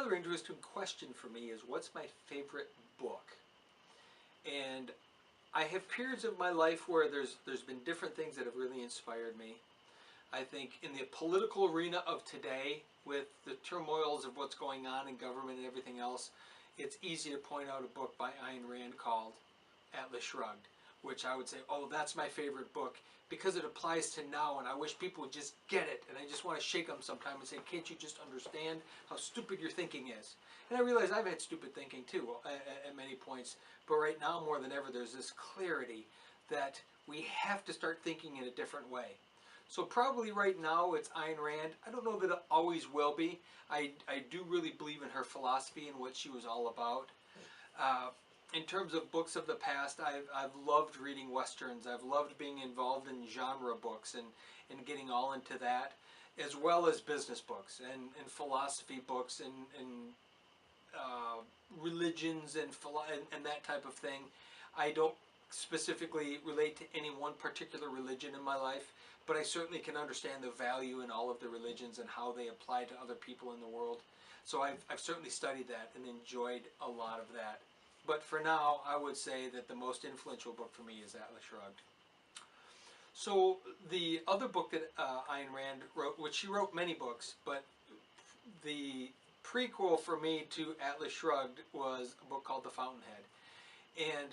rather interesting question for me is, what's my favorite book? And I have periods of my life where there's been different things that have really inspired me. I think in the political arena of today, with the turmoils of what's going on in government and everything else, it's easy to point out a book by Ayn Rand called Atlas Shrugged, which I would say, oh, that's my favorite book because it applies to now, and I wish people would just get it. And I just want to shake them sometime and say, can't you just understand how stupid your thinking is? And I realize I've had stupid thinking too at many points, but right now more than ever there's this clarity that we have to start thinking in a different way. So probably right now it's Ayn Rand. I don't know that it always will be. I do really believe in her philosophy and what she was all about. In terms of books of the past, I've loved reading Westerns. I've loved being involved in genre books and getting all into that, as well as business books and philosophy books and religions and that type of thing. I don't specifically relate to any one particular religion in my life, but I certainly can understand the value in all of the religions and how they apply to other people in the world. So I've certainly studied that and enjoyed a lot of that. But for now, I would say that the most influential book for me is Atlas Shrugged. So the other book that Ayn Rand wrote, which she wrote many books, but the prequel for me to Atlas Shrugged was a book called The Fountainhead. And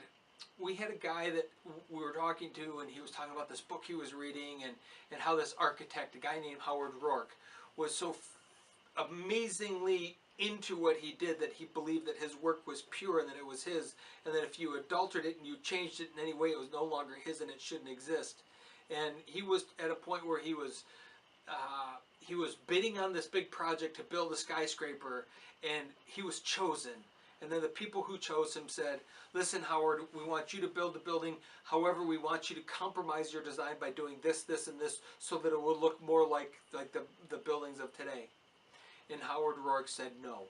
we had a guy that we were talking to, and he was talking about this book he was reading and how this architect, a guy named Howard Rourke, was so amazingly into what he did that he believed that his work was pure and that it was his, and that if you adulterated it and you changed it in any way, it was no longer his and it shouldn't exist. And he was at a point where he was bidding on this big project to build a skyscraper, and he was chosen. And then the people who chose him said, listen, Howard, we want you to build the building. However, we want you to compromise your design by doing this, this, and this so that it will look more like the buildings of today. And Howard Rourke said no.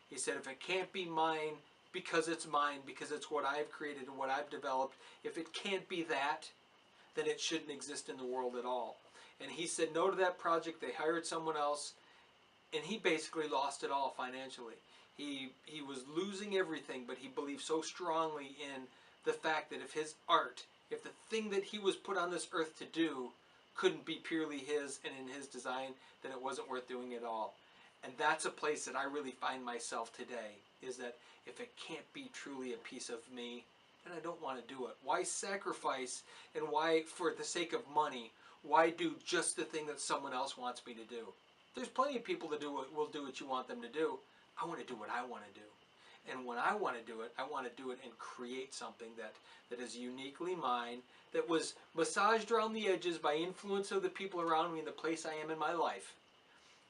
He said, if it can't be mine because it's mine, because it's what I've created and what I've developed, if it can't be that, then it shouldn't exist in the world at all. And he said no to that project. They hired someone else, and he basically lost it all financially. He was losing everything, but he believed so strongly in the fact that if his art, if the thing that he was put on this earth to do couldn't be purely his and in his design, then it wasn't worth doing at all. And that's a place that I really find myself today, is that if it can't be truly a piece of me, then I don't want to do it. Why sacrifice, and why, for the sake of money, why do just the thing that someone else wants me to do? There's plenty of people that will do what you want them to do. I want to do what I want to do. And when I want to do it, I want to do it and create something that is uniquely mine, that was massaged around the edges by influence of the people around me and the place I am in my life.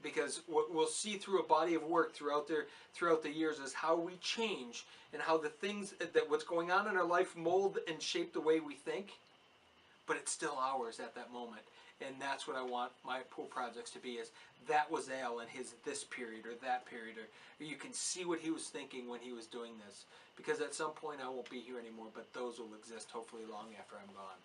Because what we'll see through a body of work throughout the years is how we change, and how the things that what's going on in our life mold and shape the way we think, but it's still ours at that moment. And that's what I want my pool projects to be, is that was Al in his this period or that period, or you can see what he was thinking when he was doing this. Because at some point I won't be here anymore, but those will exist hopefully long after I'm gone.